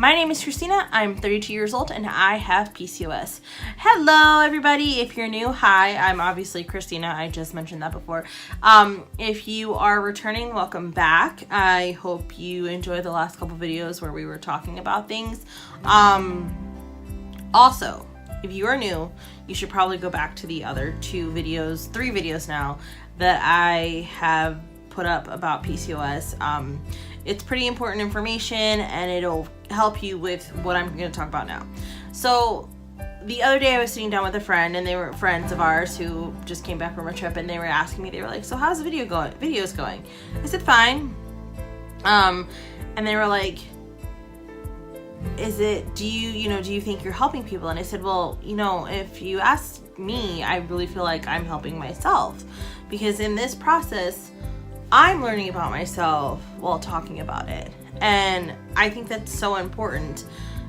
My name is Christina. I'm 32 years old and I have PCOS. Hello everybody. If you're new, hi. I'm obviously Christina. I just mentioned that before. If you are returning, welcome back. I hope you enjoyed the last couple videos where we were talking about things. Also, if you are new, you should probably go back to the other three videos now that I have put up about PCOS. It's pretty important information and it'll help you with what I'm going to talk about now. So the other day I was sitting down with a friend, and they were friends of ours who just came back from a trip, and they were asking me, they were like, so how's the videos going? I said, fine. And they were like, do you think you're helping people? And I said, well, if you ask me, I really feel like I'm helping myself, because in this process, I'm learning about myself while talking about it. And I think that's so important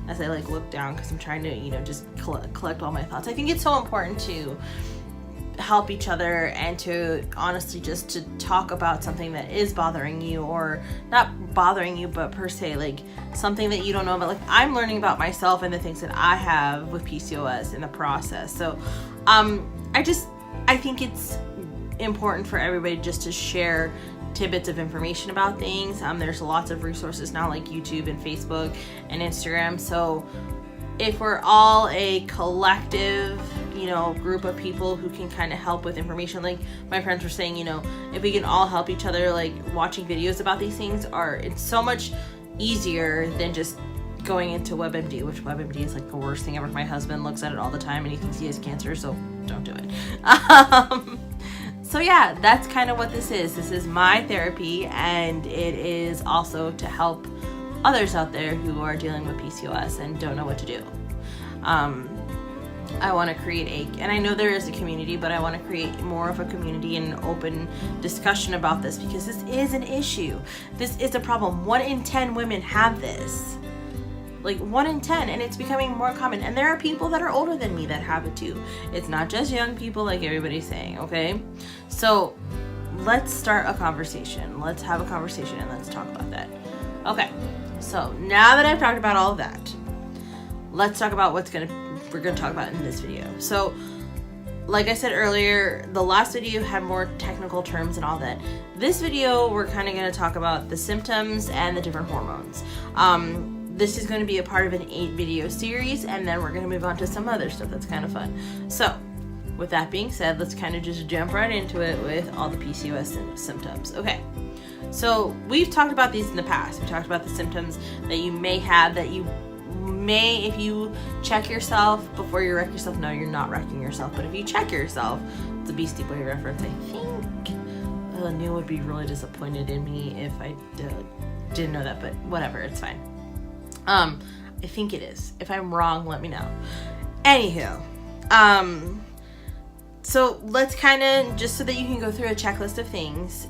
as I look down, because I'm trying to, just collect all my thoughts. I think it's so important to help each other and to honestly just to talk about something that is bothering you, or not bothering you, but per se, something that you don't know about. I'm learning about myself and the things that I have with PCOS in the process. So I think it's important for everybody just to share tidbits of information about things. There's lots of resources now, like YouTube and Facebook and Instagram. So if we're all a collective, group of people who can kind of help with information, like my friends were saying, if we can all help each other, watching videos about these things it's so much easier than just going into WebMD, which WebMD is the worst thing ever. My husband looks at it all the time and he thinks he has cancer, so don't do it. So yeah, that's kind of what this is. This is my therapy, and it is also to help others out there who are dealing with PCOS and don't know what to do. I want to create and I know there is a community, but I want to create more of a community and an open discussion about this, because this is an issue. This is a problem. 1 in 10 women have this. 1 in 10, and it's becoming more common. And there are people that are older than me that have it too. It's not just young people like everybody's saying, okay? So let's start a conversation. Let's have a conversation and let's talk about that. Okay, so now that I've talked about all of that, let's talk about we're gonna talk about in this video. So like I said earlier, the last video had more technical terms and all that. This video, we're kind of gonna talk about the symptoms and the different hormones. This is going to be a part of an 8-video series, and then we're going to move on to some other stuff that's kind of fun. So, with that being said, let's kind of just jump right into it with all the PCOS symptoms. Okay, so we've talked about these in the past. We talked about the symptoms that you may have, that you may, if you check yourself before you wreck yourself. No, you're not wrecking yourself, but if you check yourself, it's a Beastie Boy reference, I think. Neil would be really disappointed in me if I didn't know that, but whatever, it's fine. I think it is. If I'm wrong, let me know. Anywho, so let's kind of, just so that you can go through a checklist of things,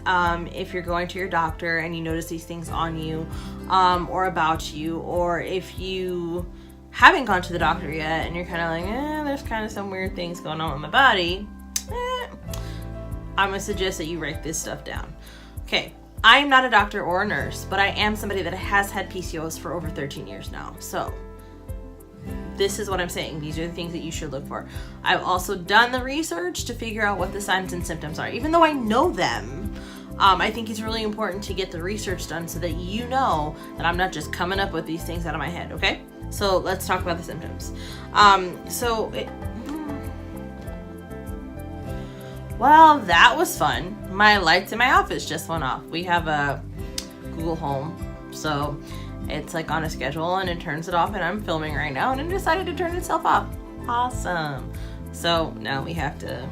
if you're going to your doctor and you notice these things on you, or about you, or if you haven't gone to the doctor yet and you're kind of like, there's kind of some weird things going on with my body, I'm going to suggest that you write this stuff down. Okay. I am not a doctor or a nurse, but I am somebody that has had PCOS for over 13 years now. So this is what I'm saying. These are the things that you should look for. I've also done the research to figure out what the signs and symptoms are. Even though I know them, I think it's really important to get the research done so that you know that I'm not just coming up with these things out of my head, okay? So let's talk about the symptoms. Well, that was fun. My lights in my office just went off. We have a Google Home, so it's on a schedule, and it turns it off, and I'm filming right now, and it decided to turn itself off. Awesome. So now we have to,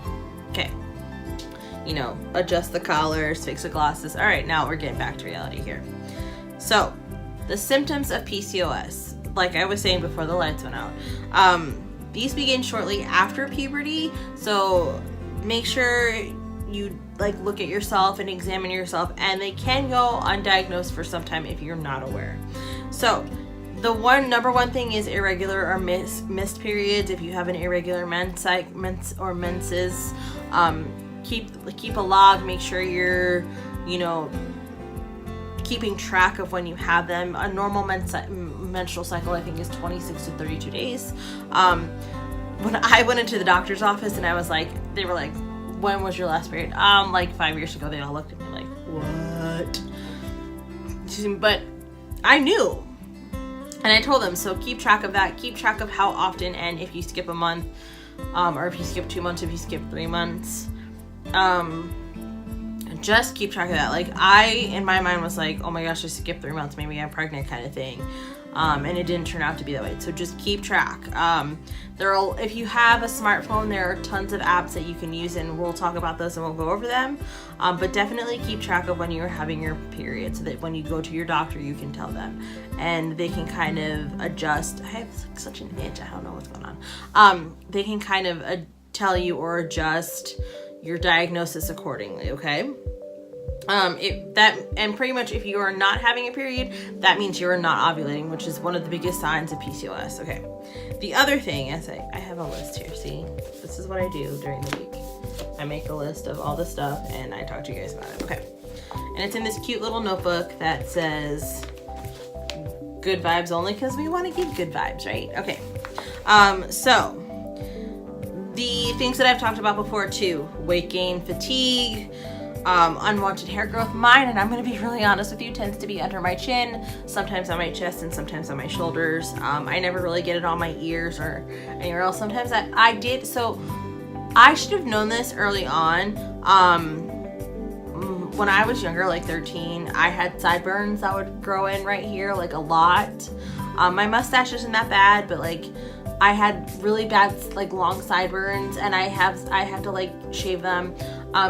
adjust the collars, fix the glasses. All right, now we're getting back to reality here. So the symptoms of PCOS, like I was saying before the lights went out, these begin shortly after puberty. So make sure you look at yourself and examine yourself, and they can go undiagnosed for some time if you're not aware. So the number one thing is irregular or missed periods. If you have an irregular menses, keep a log. Make sure you're keeping track of when you have them. A normal menstrual cycle, I think, is 26 to 32 days. When I went into the doctor's office and I was like, they were like, when was your last period? Like 5 years ago. They all looked at me like, what? But I knew. And I told them, so keep track of that. Keep track of how often, and if you skip a month, or if you skip 2 months, if you skip 3 months, just keep track of that. Like, in my mind was like, oh my gosh, I skipped 3 months, maybe I'm pregnant kind of thing. And it didn't turn out to be that way. So just keep track. If you have a smartphone, there are tons of apps that you can use, and we'll talk about those and we'll go over them. But definitely keep track of when you're having your period, so that when you go to your doctor, you can tell them, and they can kind of adjust. I have like such an itch. I don't know what's going on. They can kind of tell you or adjust your diagnosis accordingly. Okay. And pretty much if you are not having a period, that means you are not ovulating, which is one of the biggest signs of PCOS. Okay. The other thing is I have a list here. See, this is what I do during the week. I make a list of all the stuff and I talk to you guys about it. Okay. And it's in this cute little notebook that says good vibes only, because we want to give good vibes, right? Okay. So the things that I've talked about before too: weight gain, fatigue, unwanted hair growth. Mine, and I'm going to be really honest with you, tends to be under my chin, sometimes on my chest, and sometimes on my shoulders. I never really get it on my ears or anywhere else. Sometimes I did. So I should have known this early on. When I was younger, like 13, I had sideburns that would grow in right here, like a lot. My mustache isn't that bad, but like I had really bad, like, long sideburns, and I have to like shave them.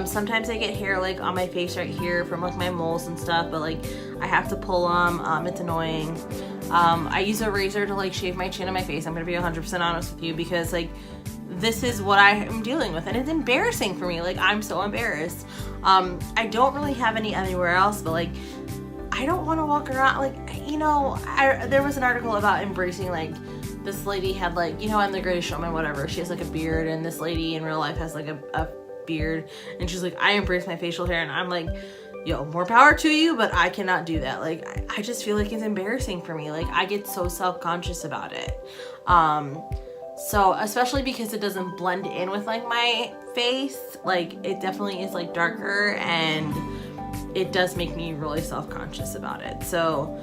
Sometimes I get hair like on my face right here from like my moles and stuff, but like I have to pull them. It's annoying. I use a razor to like shave my chin and my face. I'm gonna be 100% honest with you, because like this is what I am dealing with, and it's embarrassing for me. Like, I'm so embarrassed. I don't really have any anywhere else, but like I don't want to walk around like, you know, there was an article about embracing, like, this lady had, like, you know, in The Greatest Showman, whatever, she has like a beard, and this lady in real life has like a beard, and she's like, I embrace my facial hair, and I'm like, yo, more power to you, but I cannot do that. Like, I just feel like it's embarrassing for me. Like, I get so self-conscious about it. So especially because it doesn't blend in with like my face, like it definitely is like darker, and it does make me really self-conscious about it. So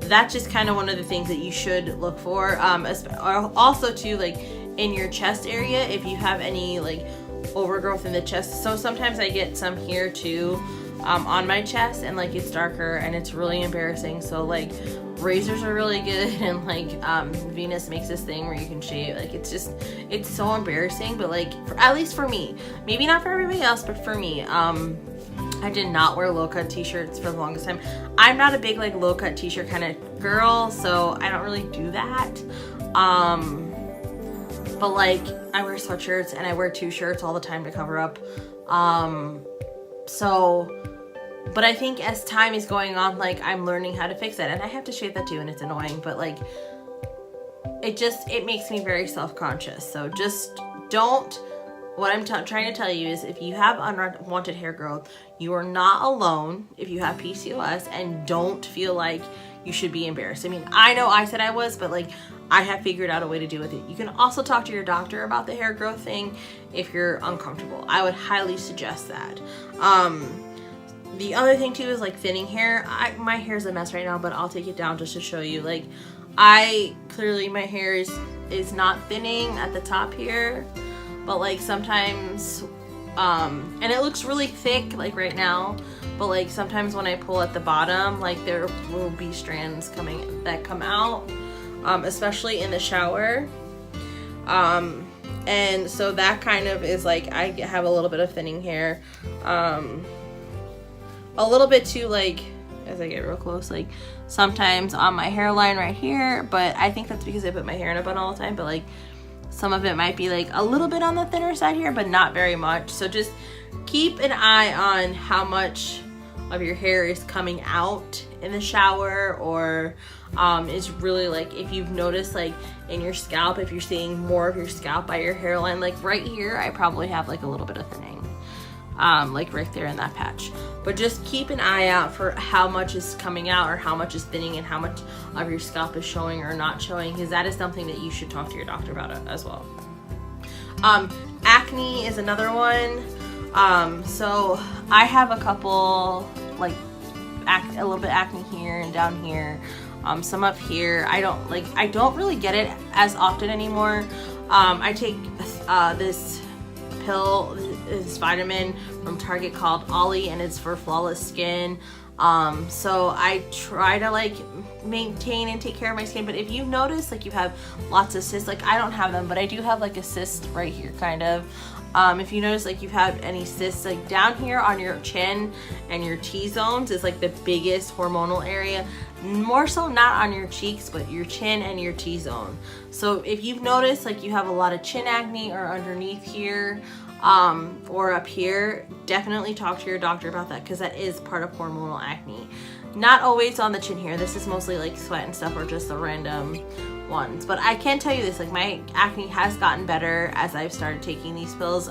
that's just kind of one of the things that you should look for. Also too, like in your chest area, if you have any like overgrowth in the chest. So sometimes I get some here too, on my chest, and like it's darker and it's really embarrassing. So like razors are really good, and like Venus makes this thing where you can shave. Like, it's so embarrassing, but like at least for me, maybe not for everybody else, but for me, I did not wear low-cut t-shirts for the longest time. I'm not a big like low-cut t-shirt kind of girl, so I don't really do that. But like I wear sweatshirts and I wear 2 shirts all the time to cover up. But I think as time is going on, like I'm learning how to fix that, and I have to shave that too, and it's annoying, but like it makes me very self-conscious. So just don't. What I'm trying to tell you is, if you have unwanted hair growth, you are not alone if you have PCOS, and don't feel like you should be embarrassed. I mean, I know I said I was, but like I have figured out a way to deal with it. You can also talk to your doctor about the hair growth thing if you're uncomfortable. I would highly suggest that. The other thing too is like thinning hair. My hair's a mess right now, but I'll take it down just to show you. Like, clearly my hair is not thinning at the top here, but like sometimes, and it looks really thick like right now, but like sometimes when I pull at the bottom, like there will be strands that come out, especially in the shower. And so that kind of is like, I have a little bit of thinning hair, a little bit too, like, as I get real close, like sometimes on my hairline right here, but I think that's because I put my hair in a bun all the time, but like some of it might be like a little bit on the thinner side here, but not very much. So just keep an eye on how much of your hair is coming out in the shower, or is really like, if you've noticed like in your scalp, if you're seeing more of your scalp by your hairline, like right here, I probably have like a little bit of thinning. like right there in that patch. But just keep an eye out for how much is coming out or how much is thinning and how much of your scalp is showing or not showing, because that is something that you should talk to your doctor about it as well. Acne is another one. So I have a couple, like a little bit acne here and down here, some up here. I don't really get it as often anymore. I take this pill, this vitamin from Target called Ollie, and it's for flawless skin. So I try to like maintain and take care of my skin. But if you notice like you have lots of cysts, like I don't have them, but I do have like a cyst right here kind of. If you notice like you've had any cysts, like down here on your chin and your T-zones is like the biggest hormonal area, more so not on your cheeks, but your chin and your T-zone. So if you've noticed like you have a lot of chin acne or underneath here, or up here, definitely talk to your doctor about that, because that is part of hormonal acne. Not always on the chin here. This is mostly like sweat and stuff, or just the random ones. But I can tell you this, like my acne has gotten better as I've started taking these pills.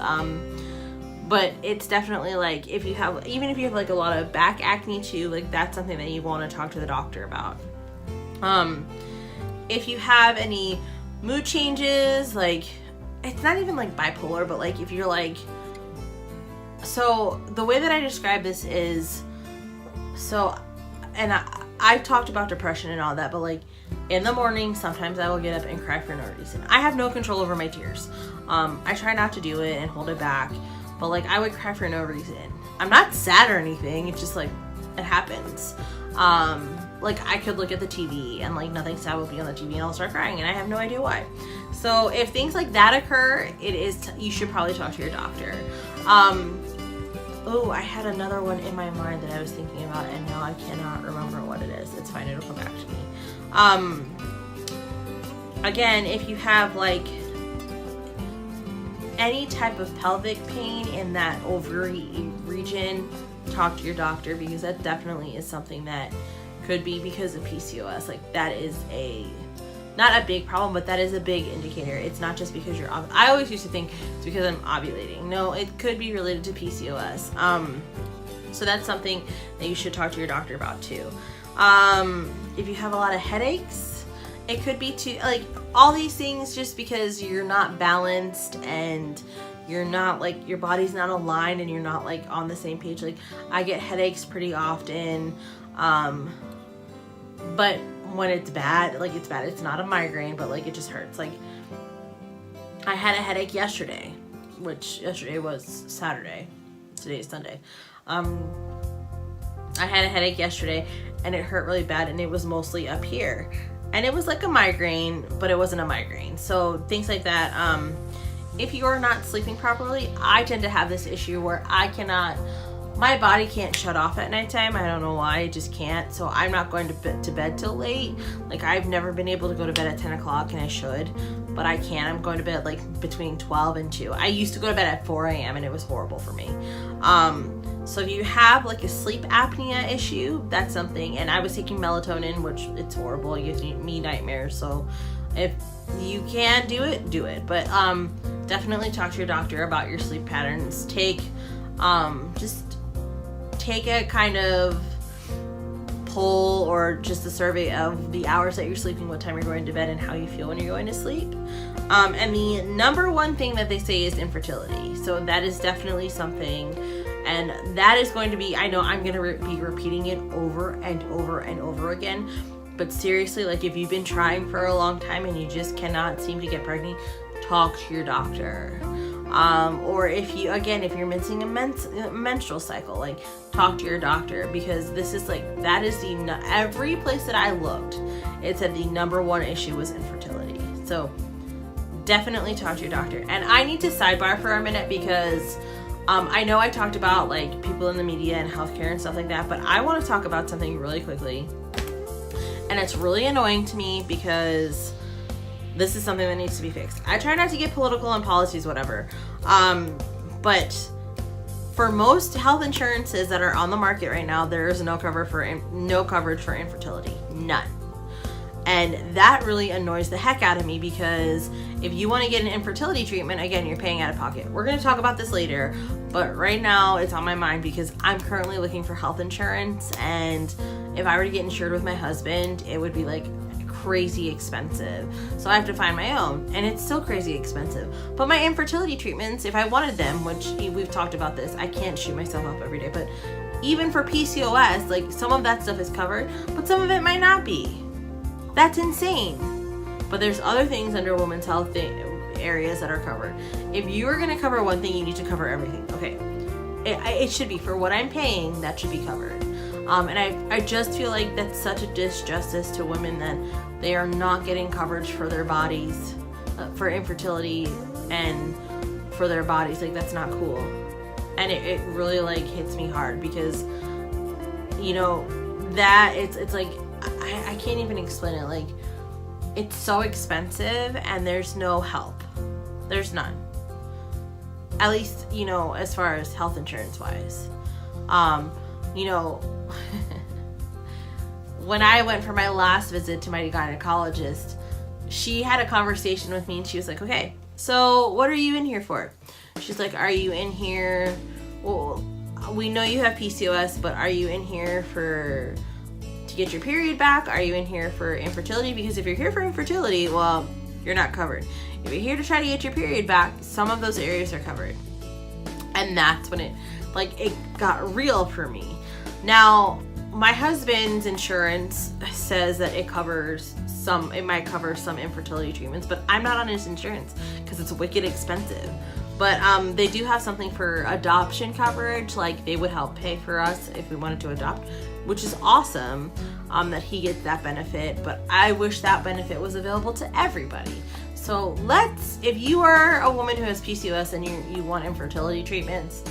But it's definitely like even if you have like a lot of back acne too, like that's something that you want to talk to the doctor about. If you have any mood changes, like it's not even like bipolar, but like if you're like, so the way that I describe this is, so, and I've talked about depression and all that, but like in the morning, sometimes I will get up and cry for no reason. I have no control over my tears. I try not to do it and hold it back, but like I would cry for no reason. I'm not sad or anything. It's just like, it happens. Like I could look at the TV and like nothing sad will be on the TV and I'll start crying and I have no idea why. So if things like that occur, you should probably talk to your doctor. Oh, I had another one in my mind that I was thinking about and now I cannot remember what it is. It's fine, it'll come back to me. Again, if you have like any type of pelvic pain in that ovary region, talk to your doctor, because that definitely is something that could be because of PCOS. Like that is not a big problem, but that is a big indicator. It's not just because you're I always used to think it's because I'm ovulating. No, it could be related to PCOS. So that's something that you should talk to your doctor about too. If you have a lot of headaches, it could be too, like all these things just because you're not balanced and you're not like, your body's not aligned and you're not like on the same page. Like I get headaches pretty often. But when it's bad, like it's bad. It's not a migraine, but like it just hurts. Like I had a headache yesterday, which yesterday was Saturday. Today is Sunday. I had a headache yesterday and it hurt really bad and it was mostly up here. And it was like a migraine, but it wasn't a migraine. So things like that. If you're not sleeping properly, I tend to have this issue where my body can't shut off at nighttime. I don't know why, it just can't. So I'm not going to bed till late. Like I've never been able to go to bed at 10 o'clock and I should, but I can't. I'm going to bed like between 12 and 2. I used to go to bed at 4 a.m. and it was horrible for me. So if you have like a sleep apnea issue, that's something. And I was taking melatonin, which it's horrible. It gives me nightmares. So if you can do it. But definitely talk to your doctor about your sleep patterns. Just take a kind of poll or just a survey of the hours that you're sleeping, what time you're going to bed, and how you feel when you're going to sleep. And the number one thing that they say is infertility. So that is definitely something, and that is going to be, I know I'm going to be repeating it over and over and over again, but seriously, like if you've been trying for a long time and you just cannot seem to get pregnant, talk to your doctor. Or if you're missing a menstrual cycle, like talk to your doctor, because this is like, that is every place that I looked, it said the number one issue was infertility. So definitely talk to your doctor. And I need to sidebar for a minute because I know I talked about like people in the media and healthcare and stuff like that, but I want to talk about something really quickly. And it's really annoying to me because this is something that needs to be fixed. I try not to get political on policies, whatever. But for most health insurances that are on the market right now, there is no coverage for infertility. None. And that really annoys the heck out of me, because if you want to get an infertility treatment, again, you're paying out of pocket. We're going to talk about this later, but right now it's on my mind because I'm currently looking for health insurance, and if I were to get insured with my husband, it would be like crazy expensive. So I have to find my own, and it's still crazy expensive. But my infertility treatments, if I wanted them, which we've talked about this, I can't shoot myself up every day, but even for PCOS, like some of that stuff is covered, but some of it might not be. That's insane. But there's other things under women's health areas that are covered. If you are going to cover one thing, you need to cover everything. Okay, it should be, for what I'm paying, that should be covered. And I just feel like that's such a disjustice to women that they are not getting coverage for their bodies, for infertility and for their bodies. Like, that's not cool. And it really like hits me hard, because you know that it's like I can't even explain it. Like, it's so expensive and there's no help. There's none. At least, you know, as far as health insurance wise. You know, when I went for my last visit to my gynecologist, she had a conversation with me and she was like, okay, so what are you in here for? She's like, are you in here, well, we know you have PCOS, but are you in here to get your period back? Are you in here for infertility? Because if you're here for infertility, well, you're not covered. If you're here to try to get your period back, some of those areas are covered. And that's when it got real for me. Now, my husband's insurance says that it might cover some infertility treatments, but I'm not on his insurance because it's wicked expensive. But they do have something for adoption coverage, like they would help pay for us if we wanted to adopt, which is awesome, that he gets that benefit. But I wish that benefit was available to everybody. So if you are a woman who has PCOS and you want infertility treatments,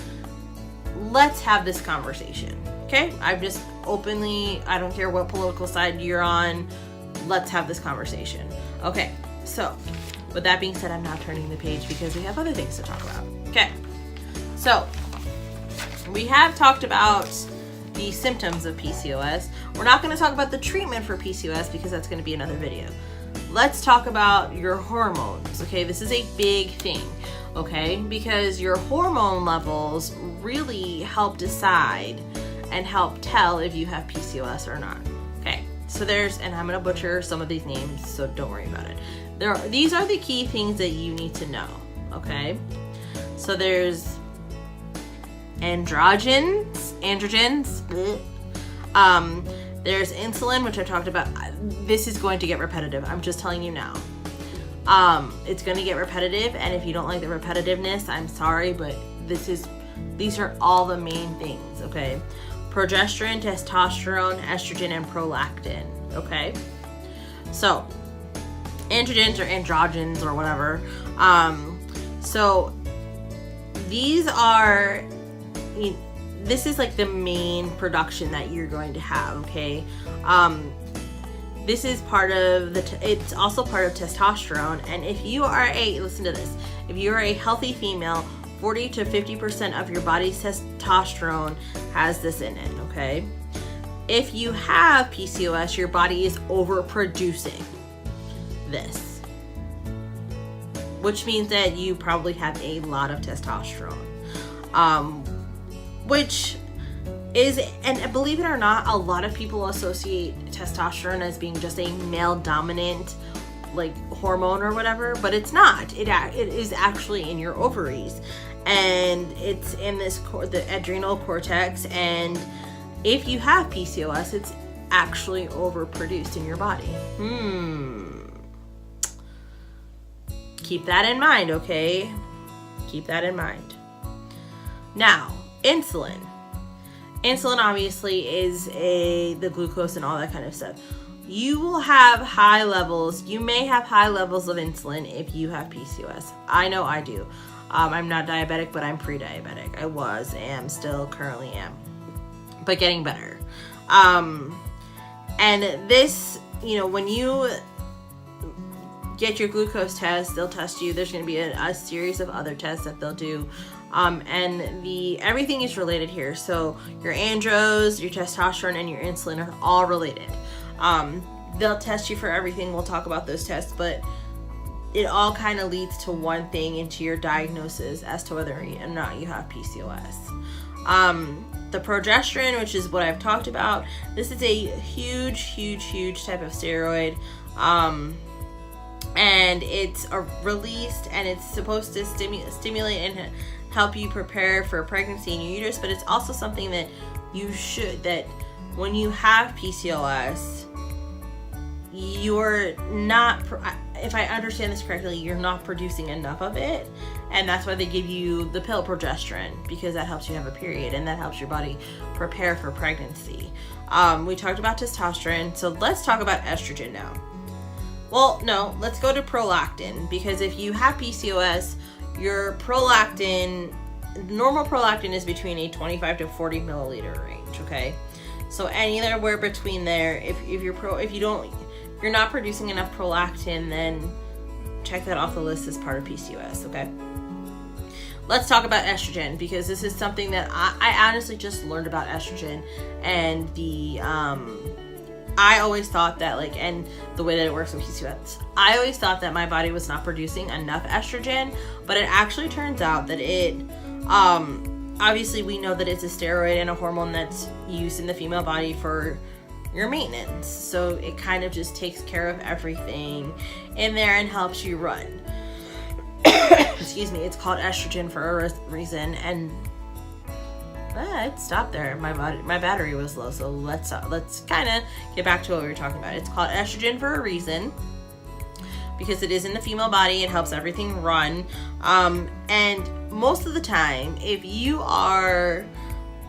let's have this conversation, okay? I'm just openly, I don't care what political side you're on, let's have this conversation. Okay, so with that being said, I'm now turning the page because we have other things to talk about. Okay, so we have talked about the symptoms of PCOS. We're not going to talk about the treatment for PCOS because that's going to be another video. Let's talk about your hormones, okay? This is a big thing, okay? Because your hormone levels really help decide and help tell if you have PCOS or not, okay? So and I'm going to butcher some of these names, so don't worry about it. These are the key things that you need to know, okay? So there's androgens. There's insulin, which I talked about. This is going to get repetitive. I'm just telling you now. It's going to get repetitive, and if you don't like the repetitiveness, I'm sorry, but these are all the main things, okay? Progesterone, testosterone, estrogen, and prolactin, okay? So, androgens or androgens or whatever. So, this is like the main production that you're going to have, okay? This is part of it's also part of testosterone. And if you are listen to this, if you are a healthy female, 40 to 50% of your body's testosterone has this in it, okay? If you have PCOS, your body is overproducing this, which means that you probably have a lot of testosterone. Which is, and believe it or not, a lot of people associate testosterone as being just a male dominant like hormone or whatever, but it's not. It is actually in your ovaries, and it's in the adrenal cortex, and if you have PCOS, it's actually overproduced in your body. Keep that in mind, okay? Keep that in mind. Now, insulin. Insulin obviously is the glucose and all that kind of stuff. You will have high levels. You may have high levels of insulin if you have PCOS. I know I do. I'm not diabetic, but I'm pre-diabetic. I was, am, still, currently am. But getting better. And this, when you get your glucose test, they'll test you. There's going to be a series of other tests that they'll do. And everything is related here. So your andros, your testosterone, and your insulin are all related. they'll test you for everything. We'll talk about those tests, but it all kind of leads to one thing, into your diagnosis as to whether or not you have PCOS. The progesterone, which is what I've talked about, this is a huge type of steroid. And it's released, and it's supposed to stimulate and help you prepare for pregnancy in your uterus, but it's also something that that when you have PCOS, you're not, if I understand this correctly, you're not producing enough of it, and that's why they give you the pill progesterone, because that helps you have a period and that helps your body prepare for pregnancy. We talked about testosterone, so let's talk about estrogen now. Well, no, let's go to prolactin, because if you have PCOS, your prolactin, normal prolactin is between a 25 to 40 milliliter range, okay? So anywhere between there, if you're not producing enough prolactin, then check that off the list as part of PCOS, okay? Let's talk about estrogen, because this is something that I honestly just learned about estrogen, and I always thought that, like, and the way that it works with PCOS, I always thought that my body was not producing enough estrogen, but it actually turns out that it, obviously we know that it's a steroid and a hormone that's used in the female body for your maintenance. So it kind of just takes care of everything in there and helps you run. Excuse me, it's called estrogen for a reason, and it stopped there. My battery was low, so let's kind of get back to what we were talking about. It's called estrogen for a reason, because it is in the female body. It helps everything run, and most of the time, if you are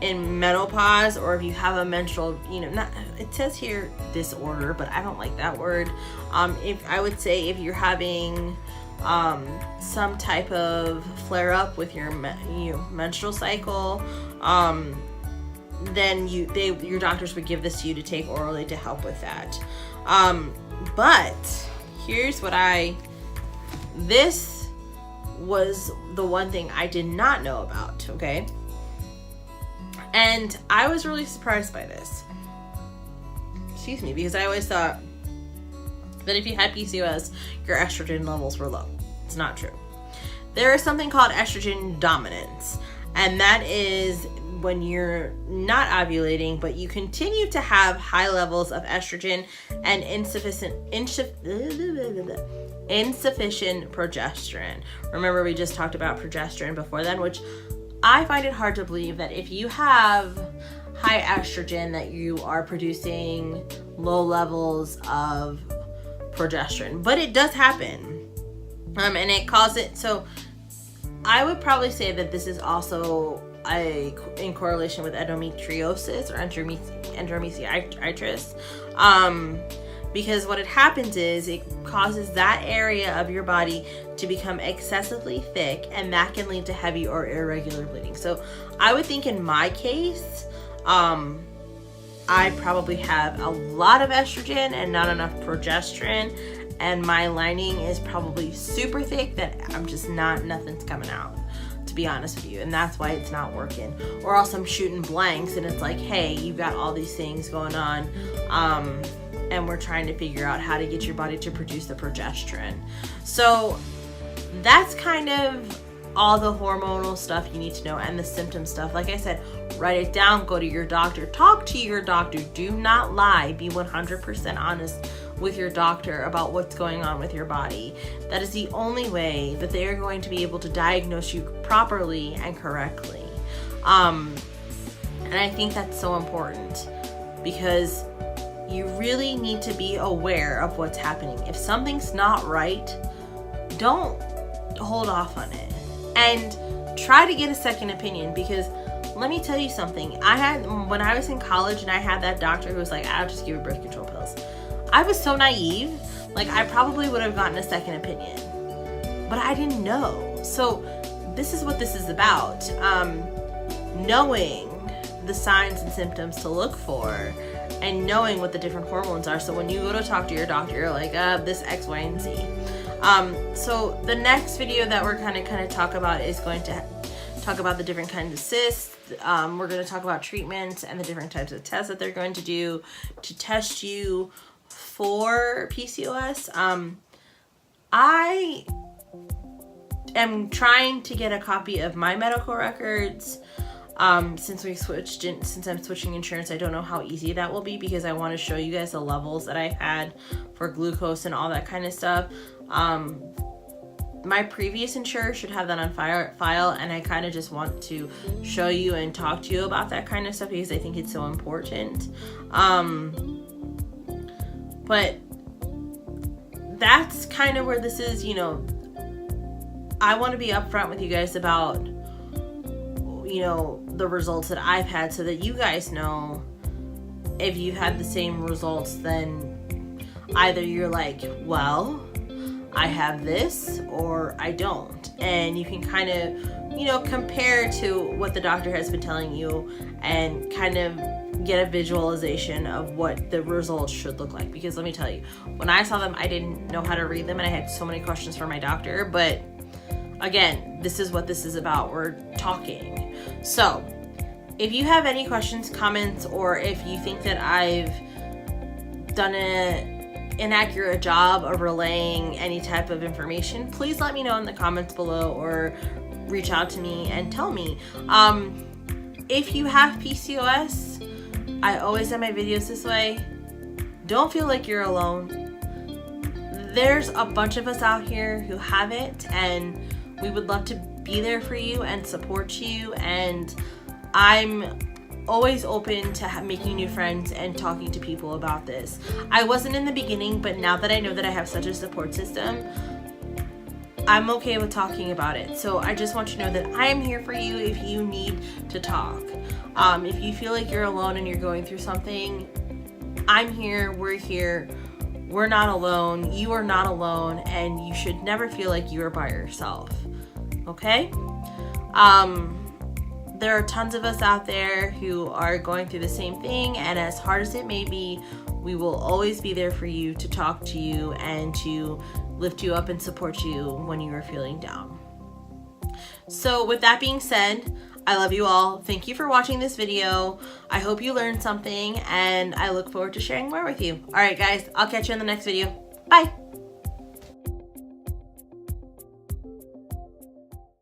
in menopause, or if you have a menstrual, it says here disorder, but I don't like that word. If you're having some type of flare-up with your menstrual cycle, then your doctors would give this to you to take orally to help with that. But here's what this was the one thing I did not know about, okay? And I was really surprised by this. Excuse me, because I always thought that if you had PCOS, your estrogen levels were low. It's not true. There is something called estrogen dominance, and that is when you're not ovulating, but you continue to have high levels of estrogen and insufficient progesterone. Remember, we just talked about progesterone before then, which I find it hard to believe that if you have high estrogen, that you are producing low levels of progesterone. But it does happen. And it causes it, so I would probably say that this is also in correlation with endometriosis or endometritis, because what it happens is it causes that area of your body to become excessively thick, and that can lead to heavy or irregular bleeding. So I would think in my case, I probably have a lot of estrogen and not enough progesterone, and my lining is probably super thick that I'm just nothing's coming out, to be honest with you, and that's why it's not working. Or else I'm shooting blanks, and it's like, hey, you've got all these things going on, and we're trying to figure out how to get your body to produce the progesterone. So that's kind of all the hormonal stuff you need to know, and the symptom stuff. Like I said, write it down, go to your doctor, talk to your doctor, do not lie, be 100% honest with your doctor about what's going on with your body. That is the only way that they are going to be able to diagnose you properly and correctly. And I think that's so important, because you really need to be aware of what's happening. If something's not right, don't hold off on it, and try to get a second opinion, because let me tell you something. When I was in college and I had that doctor who was like, I'll just give you birth control pills. I was so naive. Like, I probably would have gotten a second opinion, but I didn't know. So this is what this is about. Knowing the signs and symptoms to look for, and knowing what the different hormones are. So when you go to talk to your doctor, you're like, this X, Y, and Z. So the next video that we're kind of talk about is going to talk about the different kinds of cysts. We're going to talk about treatments and the different types of tests that they're going to do to test you for PCOS. I am trying to get a copy of my medical records. Since I'm switching insurance, I don't know how easy that will be, because I want to show you guys the levels that I had for glucose and all that kind of stuff. My previous insurer should have that on file, and I kind of just want to show you and talk to you about that kind of stuff, because I think it's so important. But that's kind of where this is. You know, I want to be upfront with you guys about, you know, the results that I've had, so that you guys know if you've had the same results, then either you're like, well, I have this, or I don't. And you can kind of, you know, compare to what the doctor has been telling you and kind of get a visualization of what the results should look like. Because let me tell you, when I saw them, I didn't know how to read them, and I had so many questions for my doctor. But again, this is what this is about. We're talking. So if you have any questions, comments, or if you think that I've done an inaccurate job of relaying any type of information, please let me know in the comments below, or reach out to me and tell me. If you have PCOS, I always end my videos this way. Don't feel like you're alone. There's a bunch of us out here who have it, and we would love to be there for you and support you. And I'm always open to making new friends and talking to people about this. I wasn't in the beginning, but now that I know that I have such a support system, I'm okay with talking about it. So I just want you to know that I am here for you if you need to talk. If you feel like you're alone and you're going through something, I'm here, we're here. We're not alone. You are not alone, and you should never feel like you are by yourself. Okay? There are tons of us out there who are going through the same thing, and as hard as it may be, we will always be there for you, to talk to you and to lift you up and support you when you are feeling down. So with that being said, I love you all. Thank you for watching this video. I hope you learned something, and I look forward to sharing more with you. All right, guys, I'll catch you in the next video. Bye.